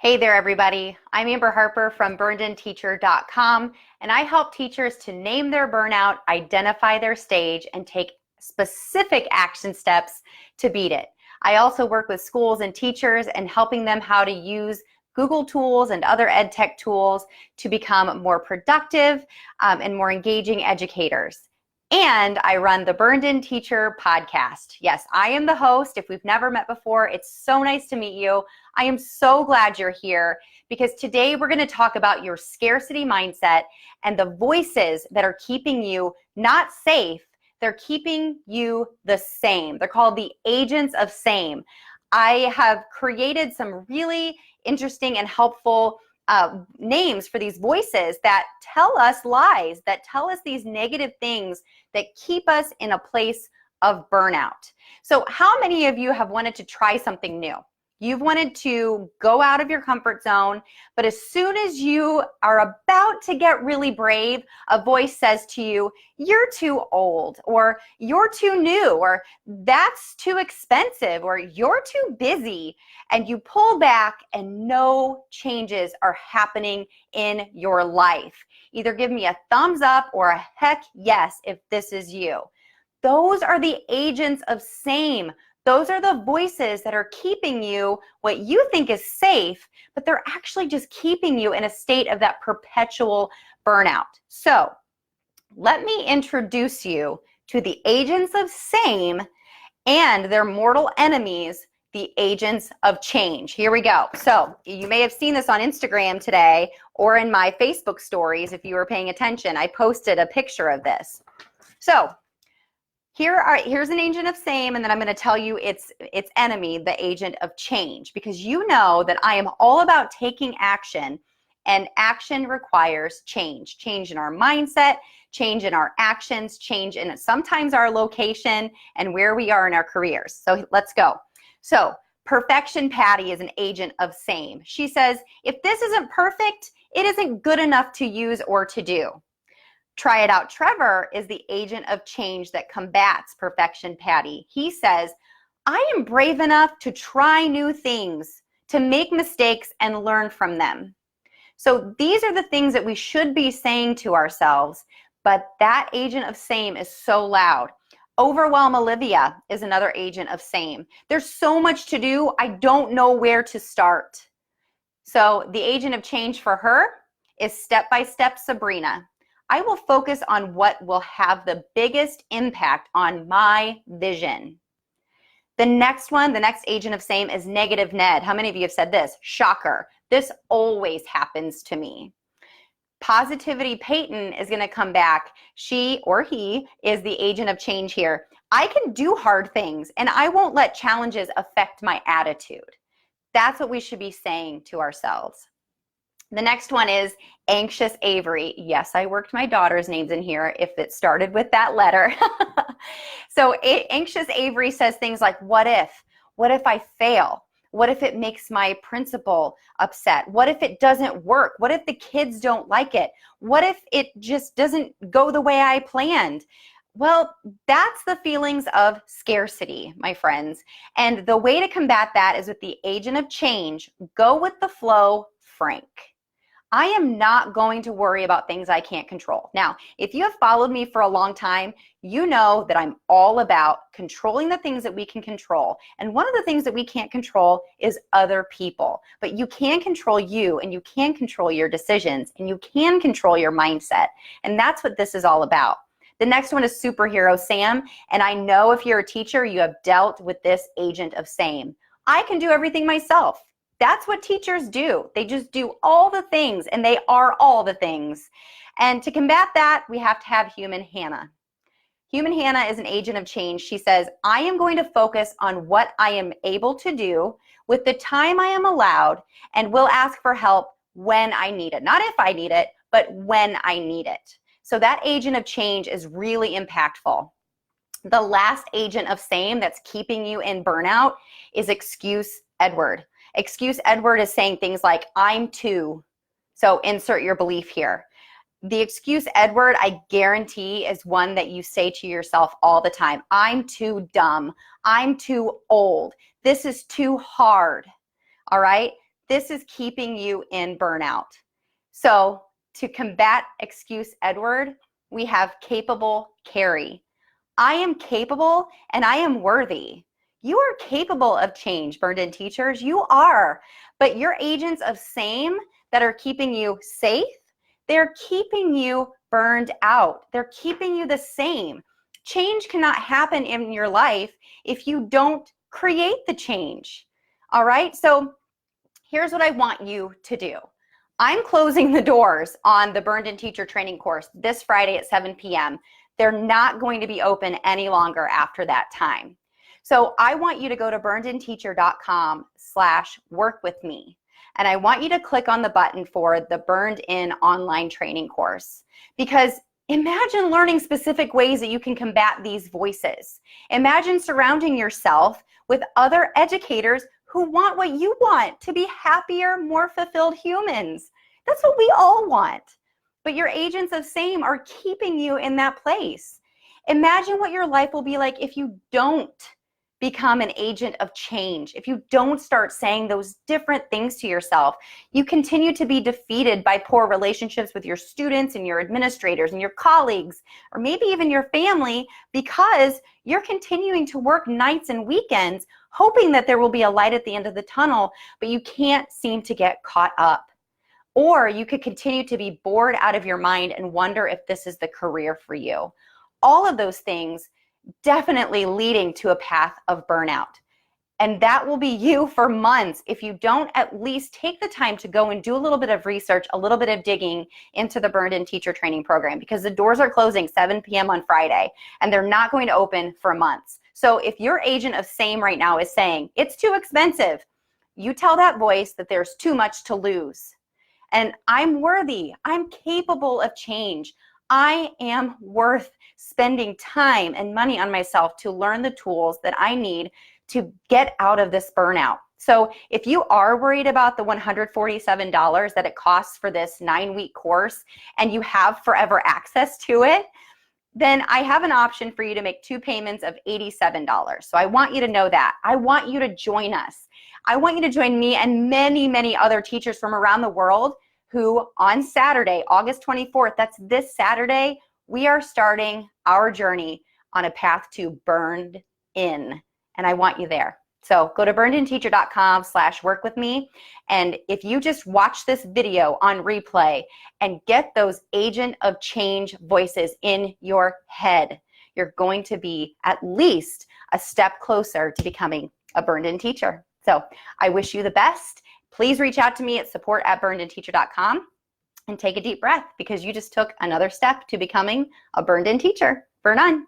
Hey there, everybody. I'm Amber Harper from burnedinteacher.com, and I help teachers to name their burnout, identify their stage, and take specific action steps to beat it. I also work with schools and teachers and helping them how to use Google tools and other ed tech tools to become more productive and more engaging educators. And I run the Burned In Teacher podcast. Yes, I am the host. If we've never met before, it's so nice to meet you. I am so glad you're here because today we're going to talk about your scarcity mindset and the voices that are keeping you not safe. They're keeping you the same. They're called the Agents of Same. I have created some really interesting and helpful names for these voices that tell us lies, that tell us these negative things that keep us in a place of burnout. So how many of you have wanted to try something new? You've wanted to go out of your comfort zone, but as soon as you are about to get really brave, a voice says to you, you're too old, or you're too new, or that's too expensive, or you're too busy, and you pull back and no changes are happening in your life. Either give me a thumbs up or a heck yes if this is you. Those are the agents of same. Those are the voices that are keeping you what you think is safe, but they're actually just keeping you in a state of that perpetual burnout. So let me introduce you to the agents of same and their mortal enemies, the agents of change. Here we go. So you may have seen this on Instagram today or in my Facebook stories if you were paying attention. I posted a picture of this. So here's an agent of same, and then I'm going to tell you its enemy, the agent of change, because you know that I am all about taking action, and action requires change. Change in our mindset, change in our actions, change in sometimes our location and where we are in our careers. So let's go. So Perfection Patty is an agent of same. She says, if this isn't perfect, it isn't good enough to use or to do. Try It Out Trevor is the agent of change that combats Perfection Patty. He says, I am brave enough to try new things, to make mistakes and learn from them. So these are the things that we should be saying to ourselves, but that agent of same is so loud. Overwhelm Olivia is another agent of same. There's so much to do, I don't know where to start. So the agent of change for her is Step by Step Sabrina. I will focus on what will have the biggest impact on my vision. The next one, the next agent of same is Negative Ned. How many of you have said this? Shocker. This always happens to me. Positivity Peyton is going to come back. She or he is the agent of change here. I can do hard things and I won't let challenges affect my attitude. That's what we should be saying to ourselves. The next one is Anxious Avery. Yes, I worked my daughter's names in here if it started with that letter. So Anxious Avery says things like, what if? What if I fail? What if it makes my principal upset? What if it doesn't work? What if the kids don't like it? What if it just doesn't go the way I planned? Well, that's the feelings of scarcity, my friends. And the way to combat that is with the agent of change. Go with the flow, Frank. I am not going to worry about things I can't control. Now, if you have followed me for a long time, you know that I'm all about controlling the things that we can control. And one of the things that we can't control is other people. But you can control you, and you can control your decisions, and you can control your mindset. And that's what this is all about. The next one is Superhero Sam. And I know if you're a teacher, you have dealt with this agent of same. I can do everything myself. That's what teachers do. They just do all the things, and they are all the things. And to combat that, we have to have Human Hannah. Human Hannah is an agent of change. She says, I am going to focus on what I am able to do with the time I am allowed, and will ask for help when I need it. Not if I need it, but when I need it. So that agent of change is really impactful. The last agent of same that's keeping you in burnout is Excuse Edward. Excuse Edward is saying things like, I'm too. So insert your belief here. The excuse Edward, I guarantee, is one that you say to yourself all the time. I'm too dumb. I'm too old. This is too hard. All right? this is keeping you in burnout. So to combat excuse Edward, we have capable Carrie. I am capable and I am worthy. You are capable of change, burned-in teachers. You are. But your agents of same that are keeping you safe, they're keeping you burned out. They're keeping you the same. Change cannot happen in your life if you don't create the change. All right? So here's what I want you to do. I'm closing the doors on the Burned-In Teacher Training course this Friday at 7 p.m. They're not going to be open any longer after that time. So I want you to go to burnedinteacher.com/workwithme. And I want you to click on the button for the Burned In online training course. Because imagine learning specific ways that you can combat these voices. Imagine surrounding yourself with other educators who want what you want, to be happier, more fulfilled humans. That's what we all want. But your agents of same are keeping you in that place. Imagine what your life will be like if you don't become an agent of change. If you don't start saying those different things to yourself, you continue to be defeated by poor relationships with your students and your administrators and your colleagues, or maybe even your family, because you're continuing to work nights and weekends, hoping that there will be a light at the end of the tunnel, but you can't seem to get caught up. Or you could continue to be bored out of your mind and wonder if this is the career for you. All of those things definitely leading to a path of burnout. And that will be you for months if you don't at least take the time to go and do a little bit of research, a little bit of digging into the Burned-In Teacher Training Program, because the doors are closing 7 p.m. on Friday and they're not going to open for months. So if your agent of same right now is saying it's too expensive, you tell that voice that there's too much to lose. And I'm worthy. I'm capable of change. I am worth spending time and money on myself to learn the tools that I need to get out of this burnout. So if you are worried about the $147 that it costs for this 9-week course and you have forever access to it, then I have an option for you to make 2 payments of $87. So I want you to know that. I want you to join us. I want you to join me and many, many other teachers from around the world who on Saturday, August 24th, that's this Saturday, we are starting our journey on a path to burned in. And I want you there. So go to burnedinteacher.com/workwithme. And if you just watch this video on replay and get those agent of change voices in your head, you're going to be at least a step closer to becoming a burned-in teacher. So I wish you the best. Please reach out to me at support@burnedinteacher.com and take a deep breath, because you just took another step to becoming a burned-in teacher. Burn on.